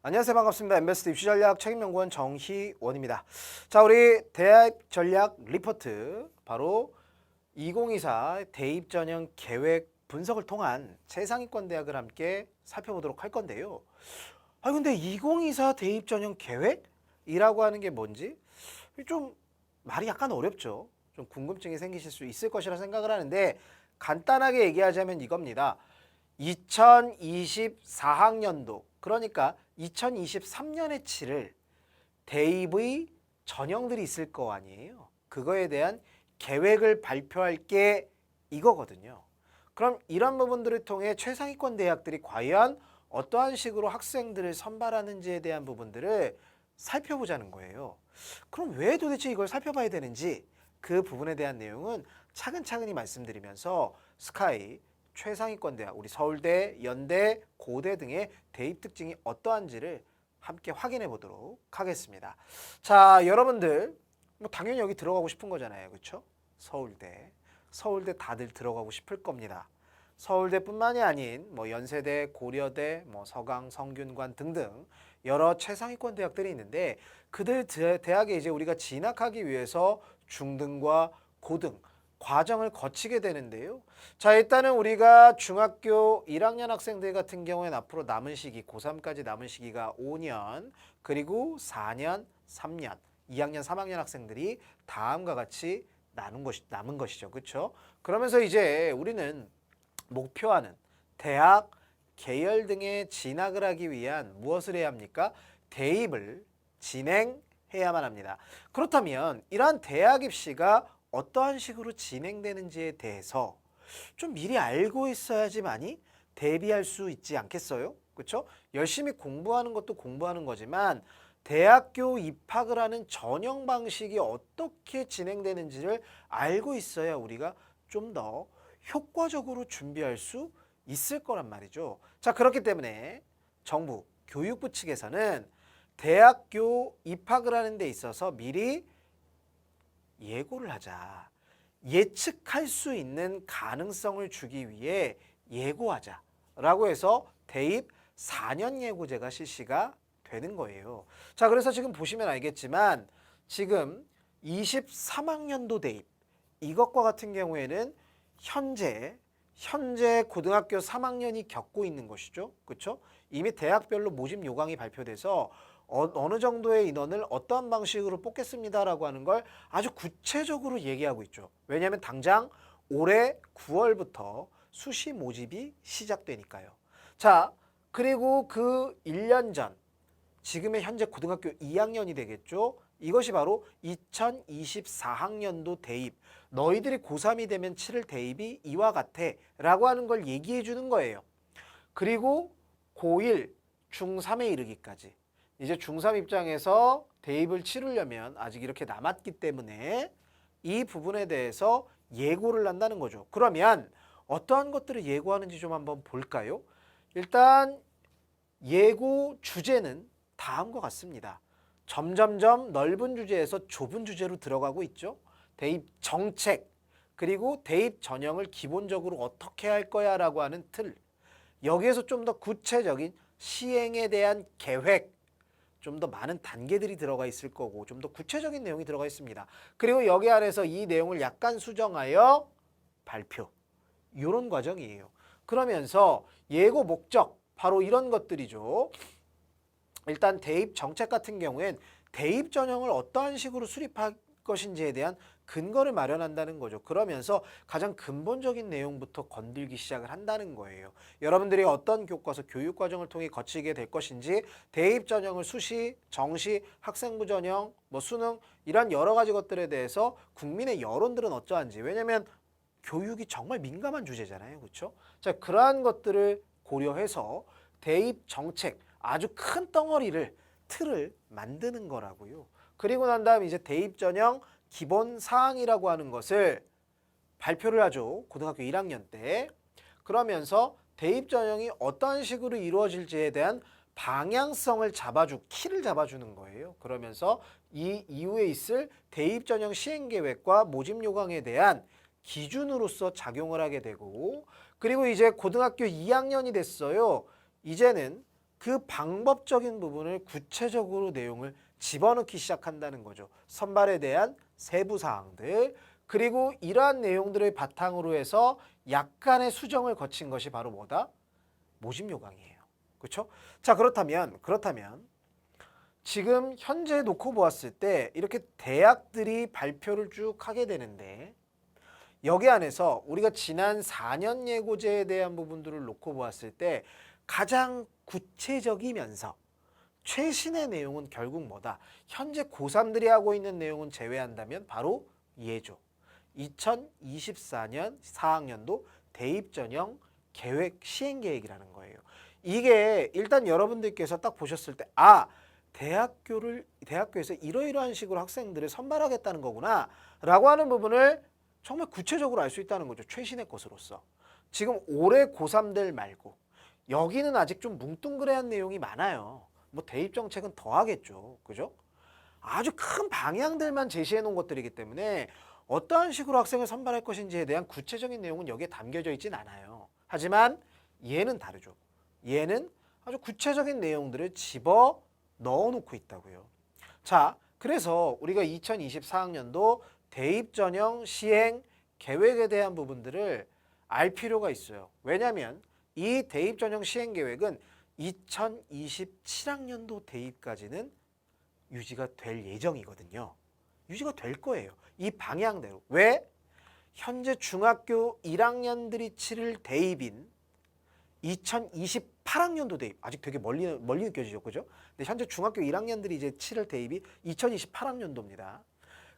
안녕하세요. 반갑습니다. 엠베스트 입시전략 책임연구원 정희원입니다. 자, 우리 대학 전략 리포트 바로 2024 대입 전형 계획 분석을 통한 최상위권 대학을 함께 살펴보도록 할 건데요. 근데 2024 대입 전형 계획이라고 하는 게 뭔지 좀 말이 약간 어렵죠. 좀 궁금증이 생기실 수 있을 것이라 생각을 하는데 간단하게 얘기하자면 이겁니다. 2024학년도 그러니까 2023년에 치를 대입의 전형들이 있을 거 아니에요. 그거에 대한 계획을 발표할 게 이거거든요. 그럼 이런 부분들을 통해 최상위권 대학들이 과연 어떠한 식으로 학생들을 선발하는지에 대한 부분들을 살펴보자는 거예요. 그럼 왜 도대체 이걸 살펴봐야 되는지 그 부분에 대한 내용은 차근차근히 말씀드리면서 스카이 최상위권 대학, 우리 서울대, 연대, 고대 등의 대입 특징이 어떠한지를 함께 확인해 보도록 하겠습니다. 자, 여러분들 뭐 당연히 여기 들어가고 싶은 거잖아요. 그렇죠? 서울대. 서울대 다들 들어가고 싶을 겁니다. 서울대뿐만이 아닌 뭐 연세대, 고려대, 뭐 서강, 성균관 등등 여러 최상위권 대학들이 있는데 그들 대학에 이제 우리가 진학하기 위해서 중등과 고등 과정을 거치게 되는데요. 자, 일단은 우리가 중학교 1학년 학생들 같은 경우에는 앞으로 남은 시기, 고3까지 남은 시기가 5년, 그리고 4년, 3년, 2학년, 3학년 학생들이 다음과 같이 남은 것이죠. 그렇죠? 그러면서 이제 우리는 목표하는 대학, 계열 등에 진학을 하기 위한 무엇을 해야 합니까? 대입을 진행해야만 합니다. 그렇다면 이러한 대학 입시가 어떠한 식으로 진행되는지에 대해서 좀 미리 알고 있어야지만이 대비할 수 있지 않겠어요? 그렇죠? 열심히 공부하는 것도 공부하는 거지만 대학교 입학을 하는 전형 방식이 어떻게 진행되는지를 알고 있어야 우리가 좀 더 효과적으로 준비할 수 있을 거란 말이죠. 자, 그렇기 때문에 정부, 교육부 측에서는 대학교 입학을 하는 데 있어서 미리 예고를 하자. 예측할 수 있는 가능성을 주기 위해 예고하자라고 해서 대입 4년 예고제가 실시가 되는 거예요. 자, 그래서 지금 보시면 알겠지만 지금 23학년도 대입 이것과 같은 경우에는 현재 고등학교 3학년이 겪고 있는 것이죠. 그렇죠? 이미 대학별로 모집 요강이 발표돼서 어느 정도의 인원을 어떠한 방식으로 뽑겠습니다라고 하는 걸 아주 구체적으로 얘기하고 있죠. 왜냐하면 당장 올해 9월부터 수시 모집이 시작되니까요. 자, 그리고 그 1년 전 지금의 현재 고등학교 2학년이 되겠죠. 이것이 바로 2024학년도 대입. 너희들이 고3이 되면 치를 대입이 이와 같아 라고 하는 걸 얘기해 주는 거예요. 그리고 고1, 중3에 이르기까지. 이제 중3 입장에서 대입을 치르려면 아직 이렇게 남았기 때문에 이 부분에 대해서 예고를 한다는 거죠. 그러면 어떠한 것들을 예고하는지 좀 한번 볼까요? 일단 예고 주제는 다음과 같습니다. 점점점 넓은 주제에서 좁은 주제로 들어가고 있죠. 대입 정책, 그리고 대입 전형을 기본적으로 어떻게 할 거야 라고 하는 틀. 여기에서 좀 더 구체적인 시행에 대한 계획, 좀 더 많은 단계들이 들어가 있을 거고 좀 더 구체적인 내용이 들어가 있습니다. 그리고 여기 안에서 이 내용을 약간 수정하여 발표. 이런 과정이에요. 그러면서 예고 목적, 바로 이런 것들이죠. 일단 대입 정책 같은 경우엔 대입 전형을 어떠한 식으로 수립할 것인지에 대한 근거를 마련한다는 거죠. 그러면서 가장 근본적인 내용부터 건들기 시작을 한다는 거예요. 여러분들이 어떤 교과서, 교육과정을 통해 거치게 될 것인지 대입 전형을 수시, 정시, 학생부 전형, 뭐 수능 이런 여러 가지 것들에 대해서 국민의 여론들은 어떠한지. 왜냐하면 교육이 정말 민감한 주제잖아요. 그렇죠? 자, 그러한 것들을 고려해서 대입 정책, 아주 큰 덩어리를, 틀을 만드는 거라고요. 그리고 난 다음 이제 대입 전형 기본 사항이라고 하는 것을 발표를 하죠. 고등학교 1학년 때. 그러면서 대입 전형이 어떤 식으로 이루어질지에 대한 방향성을 키를 잡아주는 거예요. 그러면서 이 이후에 있을 대입 전형 시행 계획과 모집 요강에 대한 기준으로서 작용을 하게 되고, 그리고 이제 고등학교 2학년이 됐어요. 이제는 그 방법적인 부분을 구체적으로 내용을 집어넣기 시작한다는 거죠. 선발에 대한 세부 사항들, 그리고 이러한 내용들을 바탕으로 해서 약간의 수정을 거친 것이 바로 뭐다? 모집 요강이에요. 그렇죠? 자, 그렇다면 지금 현재 놓고 보았을 때 이렇게 대학들이 발표를 쭉 하게 되는데, 여기 안에서 우리가 지난 4년 예고제에 대한 부분들을 놓고 보았을 때 가장 구체적이면서 최신의 내용은 결국 뭐다? 현재 고3들이 하고 있는 내용은 제외한다면 바로 예조. 2024년 4학년도 대입전형 계획 시행계획이라는 거예요. 이게 일단 여러분들께서 딱 보셨을 때 대학교에서 이러이러한 식으로 학생들을 선발하겠다는 거구나 라고 하는 부분을 정말 구체적으로 알 수 있다는 거죠. 최신의 것으로서. 지금 올해 고3들 말고 여기는 아직 좀 뭉뚱그레한 내용이 많아요. 뭐 대입 정책은 더 하겠죠. 그죠? 아주 큰 방향들만 제시해 놓은 것들이기 때문에 어떠한 식으로 학생을 선발할 것인지에 대한 구체적인 내용은 여기에 담겨져 있진 않아요. 하지만 얘는 다르죠. 얘는 아주 구체적인 내용들을 집어 넣어 놓고 있다고요. 자, 그래서 우리가 2024학년도 대입 전형 시행 계획에 대한 부분들을 알 필요가 있어요. 왜냐하면 이 대입 전형 시행 계획은 2027학년도 대입까지는 유지가 될 예정이거든요. 유지가 될 거예요. 이 방향대로. 왜? 현재 중학교 1학년들이 치를 대입인 2028학년도 대입. 아직 되게 멀리 느껴지죠. 그죠? 근데 현재 중학교 1학년들이 이제 치를 대입이 2028학년도입니다.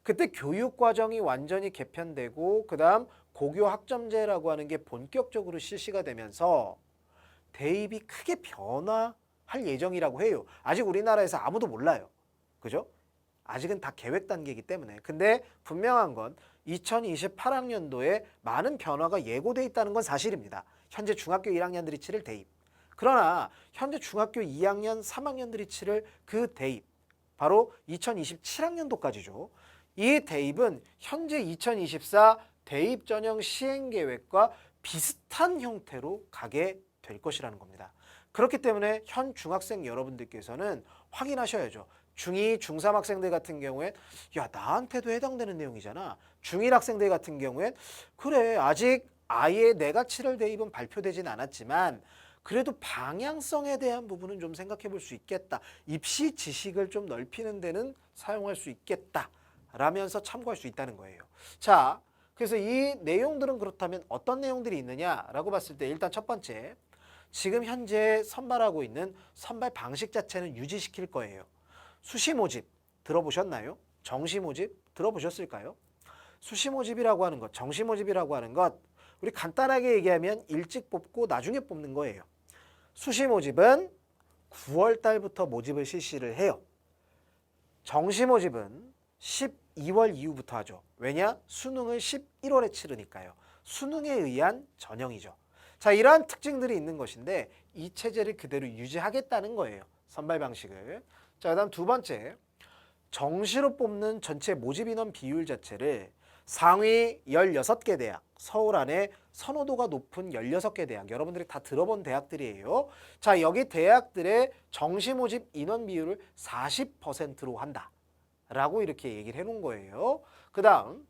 그때 교육과정이 완전히 개편되고 그다음 고교 학점제라고 하는 게 본격적으로 실시가 되면서 대입이 크게 변화할 예정이라고 해요. 아직 우리나라에서 아무도 몰라요. 그죠? 아직은 다 계획 단계이기 때문에. 근데 분명한 건 2028학년도에 많은 변화가 예고돼 있다는 건 사실입니다. 현재 중학교 1학년들이 치를 대입. 그러나 현재 중학교 2학년, 3학년들이 치를 그 대입. 바로 2027학년도까지죠. 이 대입은 현재 2024 대입 전형 시행 계획과 비슷한 형태로 가게 될 것이라는 겁니다. 그렇기 때문에 현 중학생 여러분들께서는 확인하셔야죠. 중2, 중3 학생들 같은 경우엔 나한테도 해당되는 내용이잖아. 중1 학생들 같은 경우엔 그래 아직 아예 내가 치를 대입은 발표되진 않았지만 그래도 방향성에 대한 부분은 좀 생각해 볼 수 있겠다. 입시 지식을 좀 넓히는 데는 사용할 수 있겠다. 라면서 참고할 수 있다는 거예요. 자, 그래서 이 내용들은 그렇다면 어떤 내용들이 있느냐라고 봤을 때 일단 첫 번째, 지금 현재 선발하고 있는 선발 방식 자체는 유지시킬 거예요. 수시 모집 들어보셨나요? 정시 모집 들어보셨을까요? 수시 모집이라고 하는 것, 정시 모집이라고 하는 것, 우리 간단하게 얘기하면 일찍 뽑고 나중에 뽑는 거예요. 수시 모집은 9월 달부터 모집을 실시를 해요. 정시 모집은 12월 이후부터 하죠. 왜냐? 수능을 11월에 치르니까요. 수능에 의한 전형이죠. 자, 이러한 특징들이 있는 것인데 이 체제를 그대로 유지하겠다는 거예요. 선발 방식을. 자, 그다음 두 번째, 정시로 뽑는 전체 모집 인원 비율 자체를 상위 16개 대학, 서울 안에 선호도가 높은 16개 대학, 여러분들이 다 들어본 대학들이에요. 자, 여기 대학들의 정시 모집 인원 비율을 40%로 한다. 라고 이렇게 얘기를 해놓은 거예요. 그 다음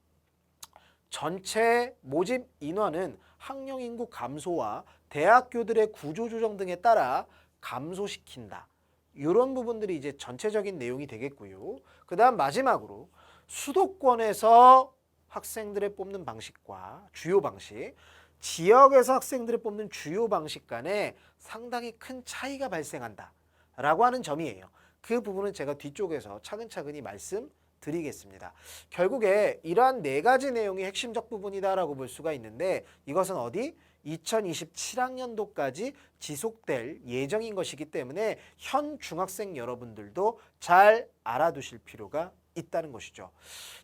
전체 모집 인원은 학령 인구 감소와 대학교들의 구조조정 등에 따라 감소시킨다. 이런 부분들이 이제 전체적인 내용이 되겠고요. 그 다음 마지막으로 수도권에서 학생들을 뽑는 방식과 주요 방식, 지역에서 학생들을 뽑는 주요 방식 간에 상당히 큰 차이가 발생한다. 라고 하는 점이에요. 그 부분은 제가 뒤쪽에서 차근차근히 말씀드리겠습니다. 결국에 이러한 네 가지 내용이 핵심적 부분이다라고 볼 수가 있는데 이것은 어디? 2027학년도까지 지속될 예정인 것이기 때문에 현 중학생 여러분들도 잘 알아두실 필요가 있다는 것이죠.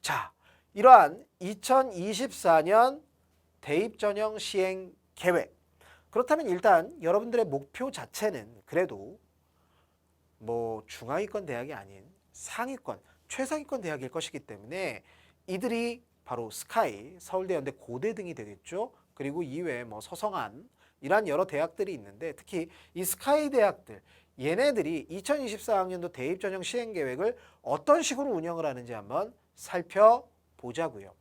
자, 이러한 2024년 대입전형 시행 계획. 그렇다면 일단 여러분들의 목표 자체는 그래도 뭐 중하위권 대학이 아닌 상위권, 최상위권 대학일 것이기 때문에 이들이 바로 스카이, 서울대, 연대, 고대 등이 되겠죠. 그리고 이외에 뭐 서성한 이란 여러 대학들이 있는데 특히 이 스카이 대학들, 얘네들이 2024학년도 대입전형 시행계획을 어떤 식으로 운영을 하는지 한번 살펴보자고요.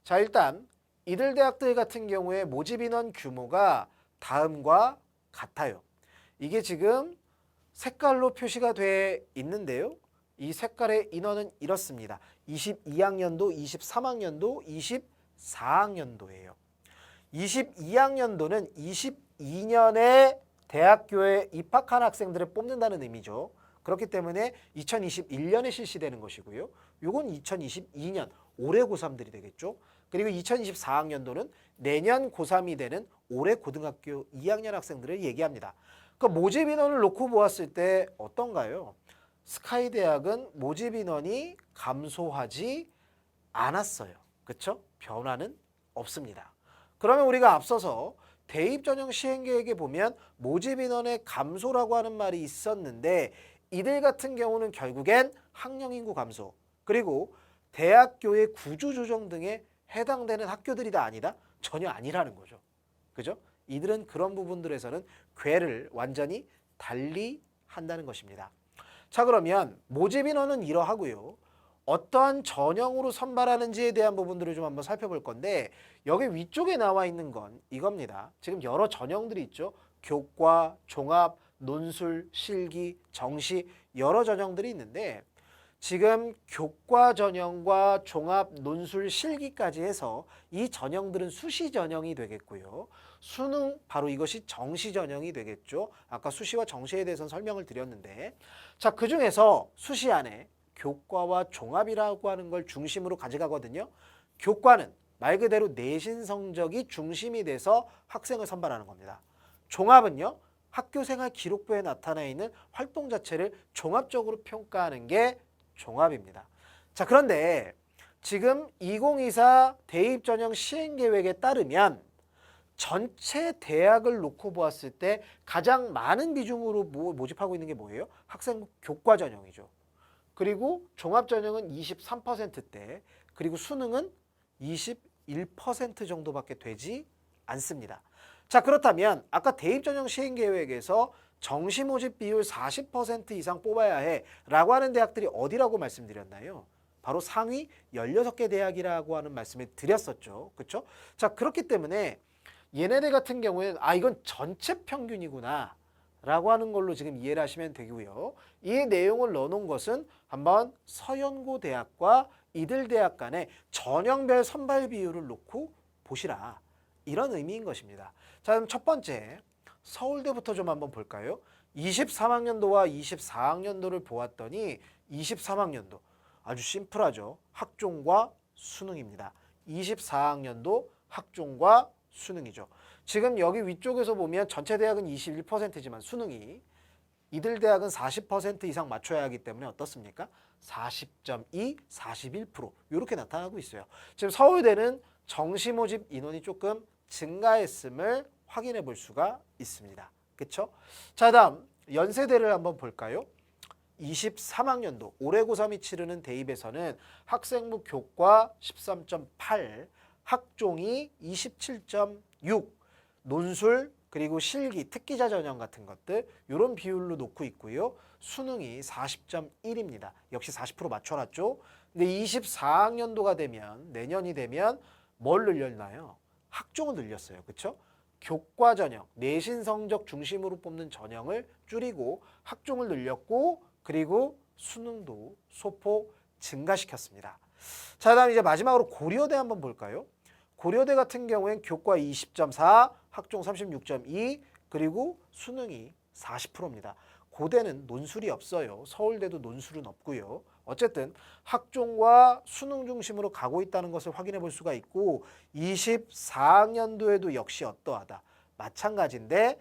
자, 일단 이들 대학들 같은 경우에 모집 인원 규모가 다음과 같아요. 이게 지금 색깔로 표시가 돼 있는데요. 이 색깔의 인원은 이렇습니다. 22학년도, 23학년도, 24학년도예요. 22학년도는 22년에 대학교에 입학한 학생들을 뽑는다는 의미죠. 그렇기 때문에 2021년에 실시되는 것이고요. 이건 2022년 올해 고3들이 되겠죠. 그리고 2024학년도는 내년 고3이 되는 올해 고등학교 2학년 학생들을 얘기합니다. 그 모집 인원을 놓고 보았을 때 어떤가요? 스카이 대학은 모집 인원이 감소하지 않았어요. 그렇죠? 변화는 없습니다. 그러면 우리가 앞서서 대입 전형 시행 계획에 보면 모집 인원의 감소라고 하는 말이 있었는데 이들 같은 경우는 결국엔 학령 인구 감소 그리고 대학교의 구조 조정 등에 해당되는 학교들이다 아니다? 전혀 아니라는 거죠. 그죠? 이들은 그런 부분들에서는 궤를 완전히 달리 한다는 것입니다. 자, 그러면 모집 인원은 이러하고요. 어떠한 전형으로 선발하는지에 대한 부분들을 좀 한번 살펴볼 건데 여기 위쪽에 나와 있는 건 이겁니다. 지금 여러 전형들이 있죠. 교과, 종합, 논술, 실기, 정시 여러 전형들이 있는데 지금 교과 전형과 종합, 논술, 실기까지 해서 이 전형들은 수시 전형이 되겠고요. 수능 바로 이것이 정시 전형이 되겠죠. 아까 수시와 정시에 대해서는 설명을 드렸는데 자, 그중에서 수시 안에 교과와 종합이라고 하는 걸 중심으로 가져가거든요. 교과는 말 그대로 내신 성적이 중심이 돼서 학생을 선발하는 겁니다. 종합은요. 학교생활 기록부에 나타나 있는 활동 자체를 종합적으로 평가하는 게 종합입니다. 자, 그런데 지금 2024 대입전형 시행계획에 따르면 전체 대학을 놓고 보았을 때 가장 많은 비중으로 모집하고 있는 게 뭐예요? 학생부 교과 전형이죠. 그리고 종합 전형은 23%대, 그리고 수능은 21% 정도밖에 되지 않습니다. 자, 그렇다면 아까 대입 전형 시행 계획에서 정시 모집 비율 40% 이상 뽑아야 해 라고 하는 대학들이 어디라고 말씀드렸나요? 바로 상위 16개 대학이라고 하는 말씀을 드렸었죠. 그렇죠? 자, 그렇기 때문에 얘네들 같은 경우에는 이건 전체 평균이구나 라고 하는 걸로 지금 이해를 하시면 되고요. 이 내용을 넣어놓은 것은 한번 서연고 대학과 이들 대학 간의 전형별 선발 비율을 놓고 보시라. 이런 의미인 것입니다. 자, 그럼 첫 번째 서울대부터 좀 한번 볼까요? 23학년도와 24학년도를 보았더니 23학년도 아주 심플하죠. 학종과 수능입니다. 24학년도 학종과 수능이죠. 지금 여기 위쪽에서 보면 전체 대학은 21%지만 수능이 이들 대학은 40% 이상 맞춰야 하기 때문에 어떻습니까? 40.2, 41% 이렇게 나타나고 있어요. 지금 서울대는 정시 모집 인원이 조금 증가했음을 확인해 볼 수가 있습니다. 그렇죠? 자, 다음 연세대를 한번 볼까요? 23학년도 올해 고3이 치르는 대입에서는 학생부 교과 13.8, 학종이 27.6, 논술 그리고 실기, 특기자 전형 같은 것들 이런 비율로 놓고 있고요. 수능이 40.1입니다. 역시 40% 맞춰놨죠. 근데 24학년도가 되면 내년이 되면 뭘 늘렸나요? 학종을 늘렸어요. 그렇죠? 교과 전형, 내신 성적 중심으로 뽑는 전형을 줄이고 학종을 늘렸고 그리고 수능도 소폭 증가시켰습니다. 자, 다음 이제 마지막으로 고려대 한번 볼까요? 고려대 같은 경우엔 교과 20.4, 학종 36.2, 그리고 수능이 40%입니다. 고대는 논술이 없어요. 서울대도 논술은 없고요. 어쨌든 학종과 수능 중심으로 가고 있다는 것을 확인해 볼 수가 있고 24학년도에도 역시 어떠하다. 마찬가지인데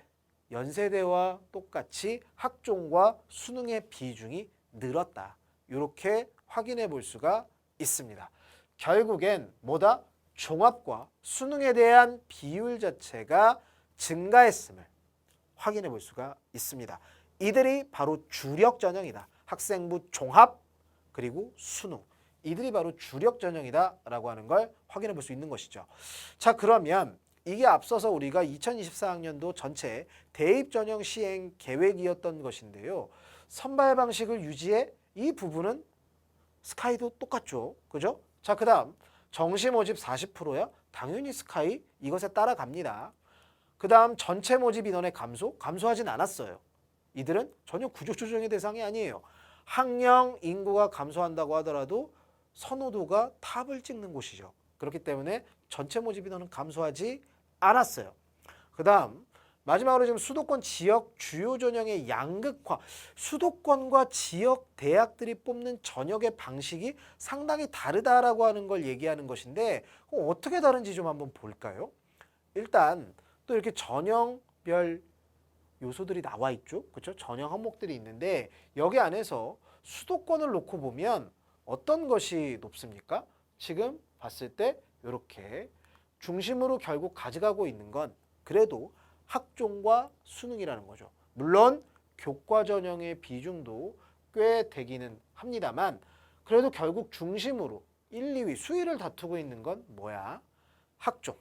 연세대와 똑같이 학종과 수능의 비중이 늘었다. 이렇게 확인해 볼 수가 있습니다. 결국엔 뭐다? 종합과 수능에 대한 비율 자체가 증가했음을 확인해 볼 수가 있습니다. 이들이 바로 주력 전형이다. 학생부 종합 그리고 수능. 이들이 바로 주력 전형이다 라고 하는 걸 확인해 볼 수 있는 것이죠. 자, 그러면 이게 앞서서 우리가 2024학년도 전체 대입 전형 시행 계획이었던 것인데요. 선발 방식을 유지해 이 부분은 스카이도 똑같죠. 그죠? 자, 그다음 정시 모집 40%야? 당연히 스카이 이것에 따라갑니다. 그다음 전체 모집 인원의 감소하진 않았어요. 이들은 전혀 구조 조정의 대상이 아니에요. 학령 인구가 감소한다고 하더라도 선호도가 탑을 찍는 곳이죠. 그렇기 때문에 전체 모집 인원은 감소하지 않았어요. 그다음 마지막으로 지금 수도권 지역 주요 전형의 양극화, 수도권과 지역 대학들이 뽑는 전형의 방식이 상당히 다르다라고 하는 걸 얘기하는 것인데 어떻게 다른지 좀 한번 볼까요? 일단 또 이렇게 전형별 요소들이 나와 있죠. 그렇죠? 전형 항목들이 있는데 여기 안에서 수도권을 놓고 보면 어떤 것이 높습니까? 지금 봤을 때 이렇게 중심으로 결국 가져가고 있는 건 그래도 학종과 수능이라는 거죠. 물론 교과 전형의 비중도 꽤 되기는 합니다만 그래도 결국 중심으로 1, 2위 수위를 다투고 있는 건 뭐야? 학종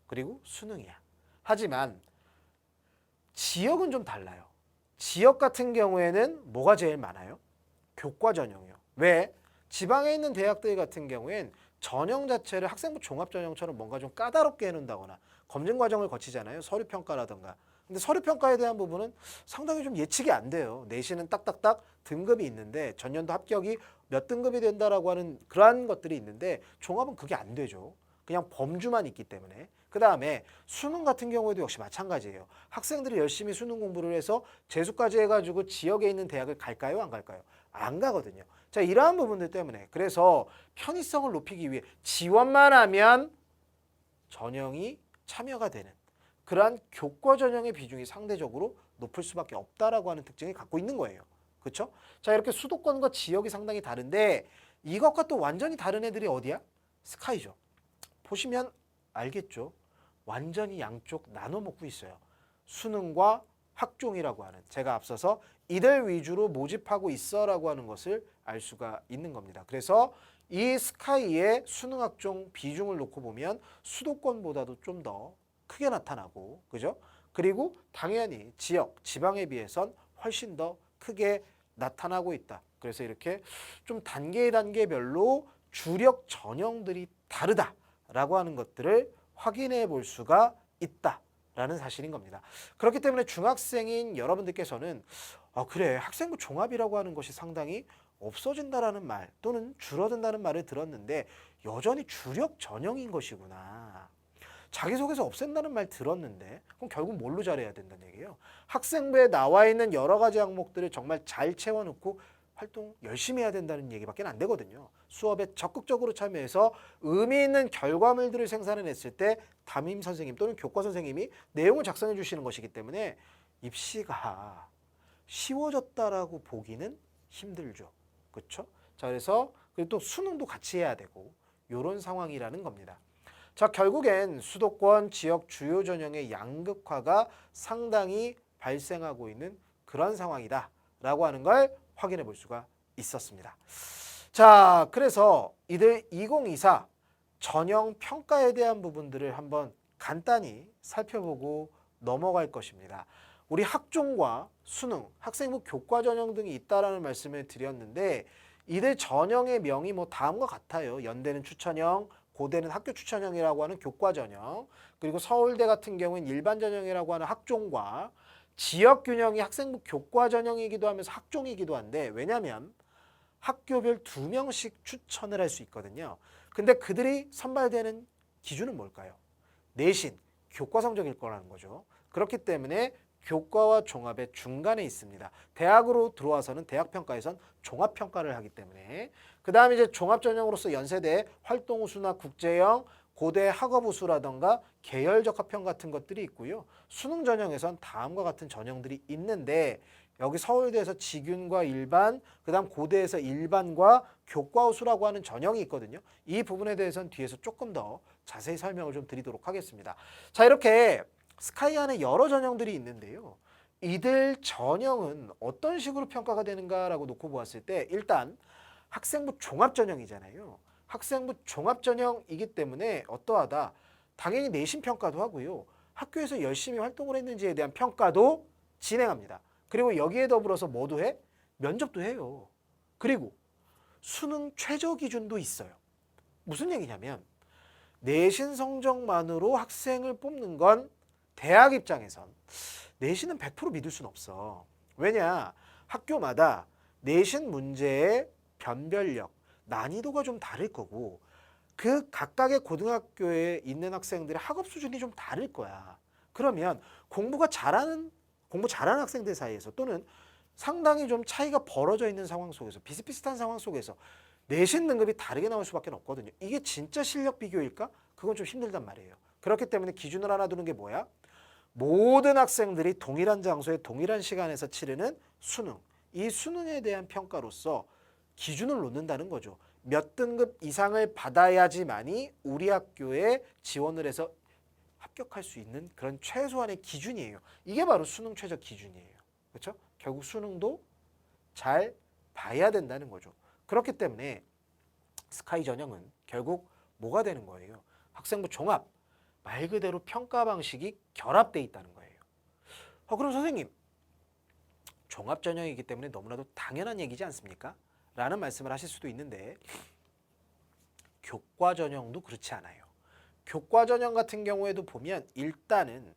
그리고 수능이야. 하지만 지역은 좀 달라요. 지역 같은 경우에는 뭐가 제일 많아요? 교과 전형이요. 왜? 지방에 있는 대학들 같은 경우엔 전형 자체를 학생부 종합전형처럼 뭔가 좀 까다롭게 해놓는다거나 검증 과정을 거치잖아요. 서류평가라든가. 근데 서류평가에 대한 부분은 상당히 좀 예측이 안 돼요. 내신은 딱딱딱 등급이 있는데 전년도 합격이 몇 등급이 된다라고 하는 그러한 것들이 있는데 종합은 그게 안 되죠. 그냥 범주만 있기 때문에. 그 다음에 수능 같은 경우에도 역시 마찬가지예요. 학생들이 열심히 수능 공부를 해서 재수까지 해가지고 지역에 있는 대학을 갈까요? 안 갈까요? 안 가거든요. 자, 이러한 부분들 때문에 그래서 편의성을 높이기 위해 지원만 하면 전형이 참여가 되는 그러한 교과 전형의 비중이 상대적으로 높을 수밖에 없다라고 하는 특징을 갖고 있는 거예요. 그렇죠? 자, 이렇게 수도권과 지역이 상당히 다른데 이것과 또 완전히 다른 애들이 어디야? 스카이죠. 보시면 알겠죠? 완전히 양쪽 나눠 먹고 있어요. 수능과 학종이라고 하는 제가 앞서서 이들 위주로 모집하고 있어라고 하는 것을 알 수가 있는 겁니다. 그래서 이 스카이의 수능 학종 비중을 놓고 보면 수도권보다도 좀 더 크게 나타나고 그죠? 그리고 당연히 지역, 지방에 비해선 훨씬 더 크게 나타나고 있다. 그래서 이렇게 좀 단계별로 주력 전형들이 다르다라고 하는 것들을 확인해 볼 수가 있다라는 사실인 겁니다. 그렇기 때문에 중학생인 여러분들께서는 그래 학생부 종합이라고 하는 것이 상당히 없어진다라는 말 또는 줄어든다는 말을 들었는데 여전히 주력 전형인 것이구나. 자기소개서 없앤다는 말 들었는데 그럼 결국 뭘로 잘해야 된다는 얘기예요. 학생부에 나와 있는 여러 가지 항목들을 정말 잘 채워넣고 활동 열심히 해야 된다는 얘기밖에 안 되거든요. 수업에 적극적으로 참여해서 의미 있는 결과물들을 생산해냈을 때 담임 선생님 또는 교과 선생님이 내용을 작성해 주시는 것이기 때문에 입시가 쉬워졌다라고 보기는 힘들죠. 그렇죠? 자, 그래서 그리고 또 수능도 같이 해야 되고 이런 상황이라는 겁니다. 자, 결국엔 수도권 지역 주요 전형의 양극화가 상당히 발생하고 있는 그런 상황이다라고 하는 걸 확인해 볼 수가 있었습니다. 자, 그래서 이들 2024 전형 평가에 대한 부분들을 한번 간단히 살펴보고 넘어갈 것입니다. 우리 학종과 수능, 학생부 교과 전형 등이 있다라는 말씀을 드렸는데 이들 전형의 명이 뭐 다음과 같아요. 연대는 추천형, 고대는 학교 추천형이라고 하는 교과 전형, 그리고 서울대 같은 경우는 일반 전형이라고 하는 학종과 지역 균형이 학생부 교과 전형이기도 하면서 학종이기도 한데 왜냐하면 학교별 2명씩 추천을 할 수 있거든요. 근데 그들이 선발되는 기준은 뭘까요? 내신, 교과 성적일 거라는 거죠. 그렇기 때문에 교과와 종합의 중간에 있습니다. 대학으로 들어와서는 대학평가에선 종합평가를 하기 때문에 그 다음에 이제 종합전형으로서 연세대 활동우수나 국제형, 고대 학업우수라던가 계열적 합평 같은 것들이 있고요. 수능 전형에선 다음과 같은 전형들이 있는데 여기 서울대에서 지균과 일반, 그 다음 고대에서 일반과 교과우수라고 하는 전형이 있거든요. 이 부분에 대해서는 뒤에서 조금 더 자세히 설명을 좀 드리도록 하겠습니다. 자, 이렇게 스카이 안에 여러 전형들이 있는데요. 이들 전형은 어떤 식으로 평가가 되는가라고 놓고 보았을 때 일단 학생부 종합전형이잖아요. 학생부 종합전형이기 때문에 어떠하다? 당연히 내신 평가도 하고요. 학교에서 열심히 활동을 했는지에 대한 평가도 진행합니다. 그리고 여기에 더불어서 뭐도 해? 면접도 해요. 그리고 수능 최저 기준도 있어요. 무슨 얘기냐면 내신 성적만으로 학생을 뽑는 건 대학 입장에선 내신은 100% 믿을 수는 없어. 왜냐? 학교마다 내신 문제의 변별력, 난이도가 좀 다를 거고 그 각각의 고등학교에 있는 학생들의 학업 수준이 좀 다를 거야. 그러면 공부 잘하는 학생들 사이에서 또는 상당히 좀 차이가 벌어져 있는 상황 속에서 비슷비슷한 상황 속에서 내신 등급이 다르게 나올 수밖에 없거든요. 이게 진짜 실력 비교일까? 그건 좀 힘들단 말이에요. 그렇기 때문에 기준을 하나 두는 게 뭐야? 모든 학생들이 동일한 장소에 동일한 시간에서 치르는 수능. 이 수능에 대한 평가로서 기준을 놓는다는 거죠. 몇 등급 이상을 받아야지만이 우리 학교에 지원을 해서 합격할 수 있는 그런 최소한의 기준이에요. 이게 바로 수능 최저 기준이에요. 그렇죠? 결국 수능도 잘 봐야 된다는 거죠. 그렇기 때문에 스카이 전형은 결국 뭐가 되는 거예요? 학생부 종합, 말 그대로 평가 방식이 결합돼 있다는 거예요. 그럼 선생님, 종합 전형이기 때문에 너무나도 당연한 얘기지 않습니까? 라는 말씀을 하실 수도 있는데 교과 전형도 그렇지 않아요. 교과 전형 같은 경우에도 보면 일단은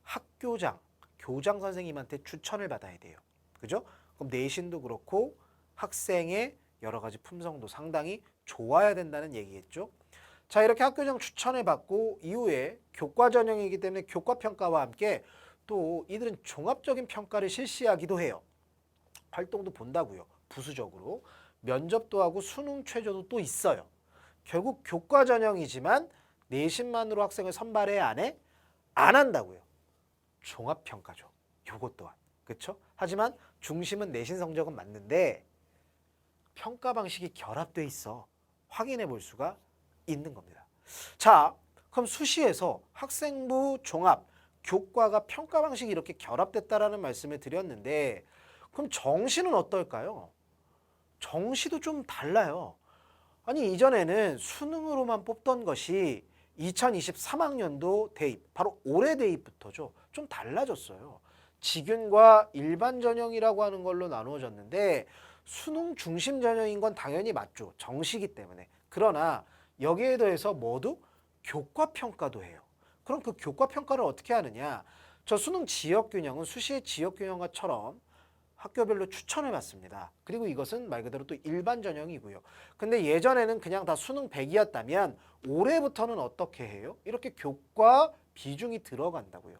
학교장, 교장 선생님한테 추천을 받아야 돼요. 그죠? 그럼 내신도 그렇고 학생의 여러 가지 품성도 상당히 좋아야 된다는 얘기겠죠. 자, 이렇게 학교장 추천을 받고 이후에 교과 전형이기 때문에 교과 평가와 함께 또 이들은 종합적인 평가를 실시하기도 해요. 활동도 본다고요. 부수적으로. 면접도 하고 수능 최저도 또 있어요. 결국 교과 전형이지만 내신만으로 학생을 선발해 안 해? 안 한다고요. 종합평가죠. 요것 또한. 그렇죠? 하지만 중심은 내신 성적은 맞는데 평가 방식이 결합돼 있어. 확인해 볼 수가 있는 겁니다. 자, 그럼 수시에서 학생부 종합, 교과가 평가 방식이 이렇게 결합됐다라는 말씀을 드렸는데 그럼 정시는 어떨까요? 정시도 좀 달라요. 아니 이전에는 수능으로만 뽑던 것이 2023학년도 대입, 바로 올해 대입부터죠. 좀 달라졌어요. 직윤과 일반 전형이라고 하는 걸로 나누어졌는데 수능 중심 전형인 건 당연히 맞죠. 정시기 때문에. 그러나 여기에 더해서 모두 교과 평가도 해요. 그럼 그 교과 평가를 어떻게 하느냐? 저 수능 지역 균형은 수시의 지역 균형과처럼 학교별로 추천을 받습니다. 그리고 이것은 말 그대로 또 일반 전형이고요. 근데 예전에는 그냥 다 수능 100이었다면 올해부터는 어떻게 해요? 이렇게 교과 비중이 들어간다고요.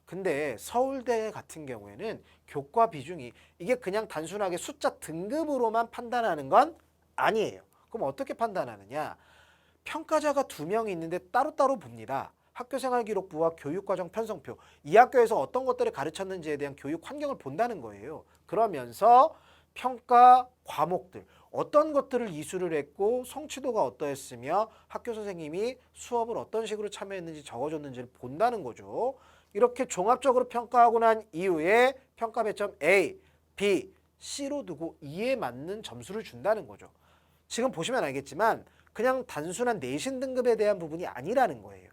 근데 서울대 같은 경우에는 교과 비중이 이게 그냥 단순하게 숫자 등급으로만 판단하는 건 아니에요. 그럼 어떻게 판단하느냐? 평가자가 2명이 있는데 따로따로 봅니다. 학교생활기록부와 교육과정 편성표, 이 학교에서 어떤 것들을 가르쳤는지에 대한 교육 환경을 본다는 거예요. 그러면서 평가 과목들, 어떤 것들을 이수를 했고 성취도가 어떠했으며 학교 선생님이 수업을 어떤 식으로 참여했는지 적어줬는지를 본다는 거죠. 이렇게 종합적으로 평가하고 난 이후에 평가 배점 A, B, C로 두고 이에 맞는 점수를 준다는 거죠. 지금 보시면 알겠지만 그냥 단순한 내신 등급에 대한 부분이 아니라는 거예요.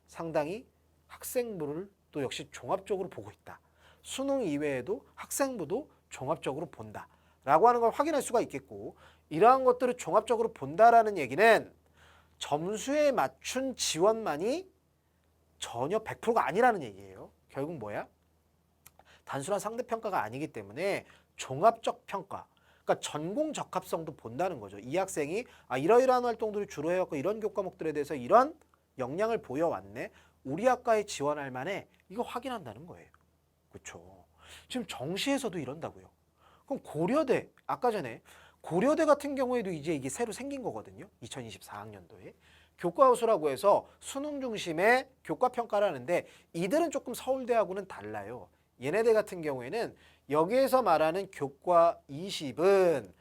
상당히 학생부를 또 역시 종합적으로 보고 있다. 수능 이외에도 학생부도 종합적으로 본다. 라고 하는 걸 확인할 수가 있겠고 이러한 것들을 종합적으로 본다라는 얘기는 점수에 맞춘 지원만이 전혀 100%가 아니라는 얘기예요. 결국 뭐야? 단순한 상대평가가 아니기 때문에 종합적 평가, 그러니까 전공 적합성도 본다는 거죠. 이 학생이 이러이러한 활동들을 주로 해왔고 이런 교과목들에 대해서 이런 역량을 보여왔네. 우리 학과에 지원할 만해. 이거 확인한다는 거예요. 그렇죠. 지금 정시에서도 이런다고요. 그럼 고려대, 아까 전에 고려대 같은 경우에도 이제 이게 새로 생긴 거거든요. 2024학년도에. 교과우수라고 해서 수능 중심의 교과 평가를 하는데 이들은 조금 서울대하고는 달라요. 얘네들 같은 경우에는 여기에서 말하는 교과 20은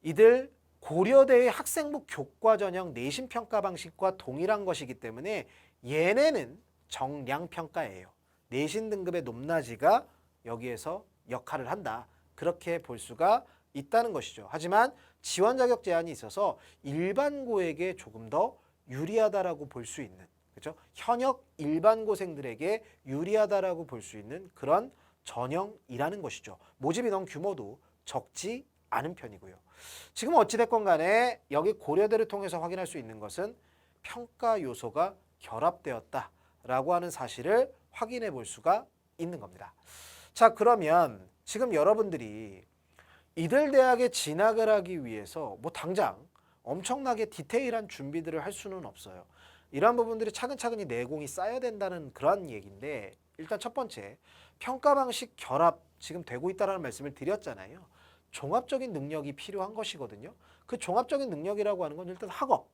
이들 고려대의 학생부 교과 전형 내신 평가 방식과 동일한 것이기 때문에 얘네는 정량 평가예요. 내신 등급의 높낮이가 여기에서 역할을 한다. 그렇게 볼 수가 있다는 것이죠. 하지만 지원 자격 제한이 있어서 일반고에게 조금 더 유리하다라고 볼 수 있는 그렇죠? 현역 일반고생들에게 유리하다라고 볼 수 있는 그런 전형이라는 것이죠. 모집 인원 규모도 적지 않은 편이고요. 지금 어찌됐건 간에 여기 고려대를 통해서 확인할 수 있는 것은 평가 요소가 결합되었다라고 하는 사실을 확인해 볼 수가 있는 겁니다. 자, 그러면 지금 여러분들이 이들 대학에 진학을 하기 위해서 뭐 당장 엄청나게 디테일한 준비들을 할 수는 없어요. 이러한 부분들이 차근차근히 내공이 쌓여야 된다는 그런 얘기인데, 일단 첫 번째, 평가 방식 결합 지금 되고 있다는 말씀을 드렸잖아요. 종합적인 능력이 필요한 것이거든요. 그 종합적인 능력이라고 하는 건 일단 학업,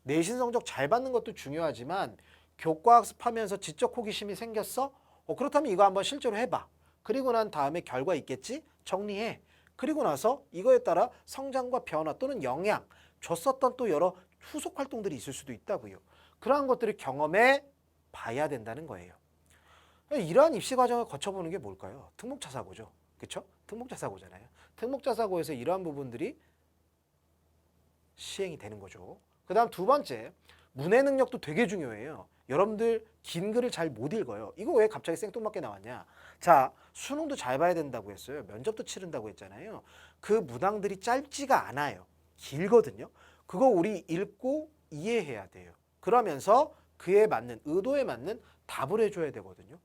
내신 성적 잘 받는 것도 중요하지만 교과 학습하면서 지적 호기심이 생겼어? 그렇다면 이거 한번 실제로 해봐. 그리고 난 다음에 결과 있겠지? 정리해. 그리고 나서 이거에 따라 성장과 변화 또는 영향 줬었던 또 여러 후속 활동들이 있을 수도 있다고요. 그러한 것들을 경험해 봐야 된다는 거예요. 이러한 입시 과정을 거쳐보는 게 뭘까요? 특목자 사고죠. 그렇죠? 특목자 사고잖아요. 특목자 사고에서 이러한 부분들이 시행이 되는 거죠. 그 다음 두 번째, 문해 능력도 되게 중요해요. 여러분들 긴 글을 잘 못 읽어요. 이거 왜 갑자기 생뚱맞게 나왔냐? 자, 수능도 잘 봐야 된다고 했어요. 면접도 치른다고 했잖아요. 그 문항들이 짧지가 않아요. 길거든요. 그거 우리 읽고 이해해야 돼요. 그러면서 그에 맞는, 의도에 맞는 답을 해줘야 되거든요.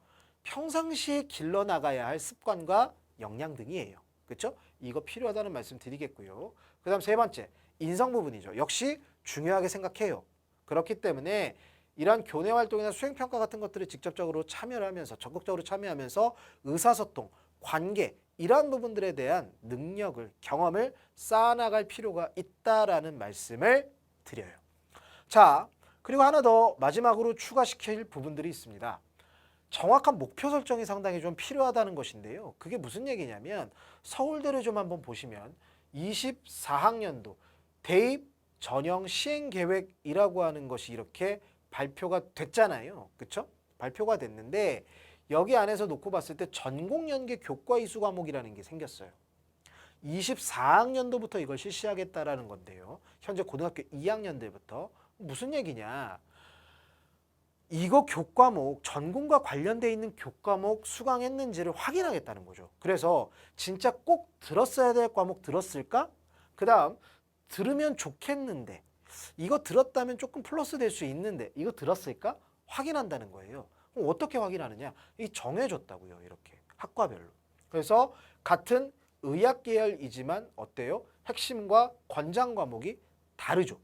평상시에 길러나가야 할 습관과 역량 등이에요. 그렇죠? 이거 필요하다는 말씀 드리겠고요. 그 다음 세 번째, 인성 부분이죠. 역시 중요하게 생각해요. 그렇기 때문에 이러한 교내 활동이나 수행평가 같은 것들을 직접적으로 참여를 하면서, 적극적으로 참여하면서 의사소통, 관계, 이러한 부분들에 대한 능력을, 경험을 쌓아나갈 필요가 있다라는 말씀을 드려요. 자, 그리고 하나 더 마지막으로 추가시킬 부분들이 있습니다. 정확한 목표 설정이 상당히 좀 필요하다는 것인데요. 그게 무슨 얘기냐면 서울대를 좀 한번 보시면 24학년도 대입 전형 시행 계획이라고 하는 것이 이렇게 발표가 됐잖아요. 그렇죠? 발표가 됐는데 여기 안에서 놓고 봤을 때 전공연계 교과 이수 과목이라는 게 생겼어요. 24학년도부터 이걸 실시하겠다라는 건데요. 현재 고등학교 2학년들부터 무슨 얘기냐? 이거 교과목, 전공과 관련돼 있는 교과목 수강했는지를 확인하겠다는 거죠. 그래서 진짜 꼭 들었어야 될 과목 들었을까? 그 다음 들으면 좋겠는데 이거 들었다면 조금 플러스 될 수 있는데 이거 들었을까? 확인한다는 거예요. 그럼 어떻게 확인하느냐? 이 정해줬다고요. 이렇게 학과별로. 그래서 같은 의학 계열이지만 어때요? 핵심과 권장 과목이 다르죠.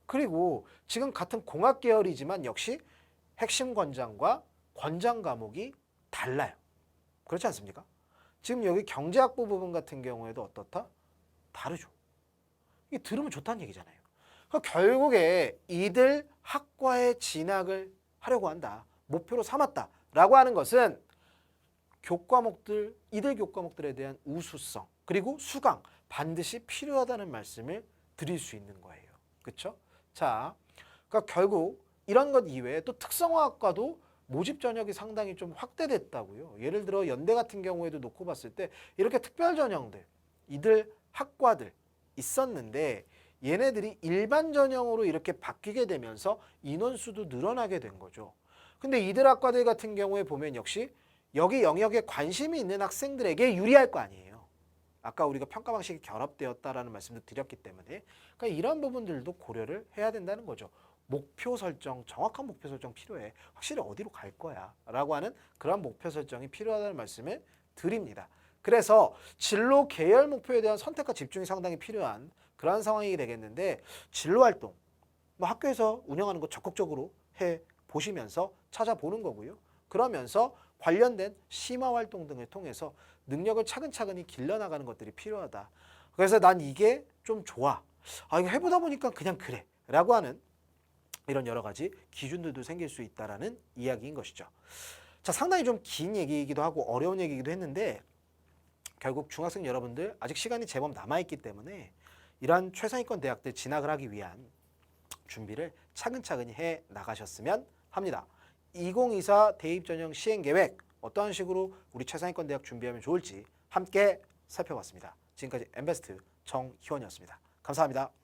그리고 지금 같은 공학 계열이지만 역시 핵심 권장과 권장 과목이 달라요. 그렇지 않습니까? 지금 여기 경제학부 부분 같은 경우에도 어떻다? 다르죠. 이게 들으면 좋다는 얘기잖아요. 그러니까 결국에 이들 학과에 진학을 하려고 한다. 목표로 삼았다라고 하는 것은 교과목들, 이들 교과목들에 대한 우수성 그리고 수강 반드시 필요하다는 말씀을 드릴 수 있는 거예요. 그렇죠? 자, 그러니까 결국 이런 것 이외에 또 특성화학과도 모집 전형이 상당히 좀 확대됐다고요. 예를 들어 연대 같은 경우에도 놓고 봤을 때 이렇게 특별 전형들, 이들 학과들 있었는데 얘네들이 일반 전형으로 이렇게 바뀌게 되면서 인원수도 늘어나게 된 거죠. 근데 이들 학과들 같은 경우에 보면 역시 여기 영역에 관심이 있는 학생들에게 유리할 거 아니에요. 아까 우리가 평가 방식이 결합되었다라는 말씀도 드렸기 때문에 그러니까 이런 부분들도 고려를 해야 된다는 거죠. 목표 설정, 정확한 목표 설정 필요해. 확실히 어디로 갈 거야 라고 하는 그런 목표 설정이 필요하다는 말씀을 드립니다. 그래서 진로 계열 목표에 대한 선택과 집중이 상당히 필요한 그런 상황이 되겠는데 진로 활동, 뭐 학교에서 운영하는 거 적극적으로 해 보시면서 찾아보는 거고요. 그러면서 관련된 심화 활동 등을 통해서 능력을 차근차근히 길러나가는 것들이 필요하다. 그래서 난 이게 좀 좋아. 아, 이거 해보다 보니까 그냥 그래. 라고 하는 이런 여러 가지 기준들도 생길 수 있다라는 이야기인 것이죠. 자, 상당히 좀 긴 얘기이기도 하고 어려운 얘기이기도 했는데 결국 중학생 여러분들 아직 시간이 제법 남아있기 때문에 이러한 최상위권 대학들 진학을 하기 위한 준비를 차근차근히 해 나가셨으면 합니다. 2024 대입 전형 시행 계획 어떠한 식으로 우리 최상위권 대학 준비하면 좋을지 함께 살펴봤습니다. 지금까지 엠베스트 정희원이었습니다. 감사합니다.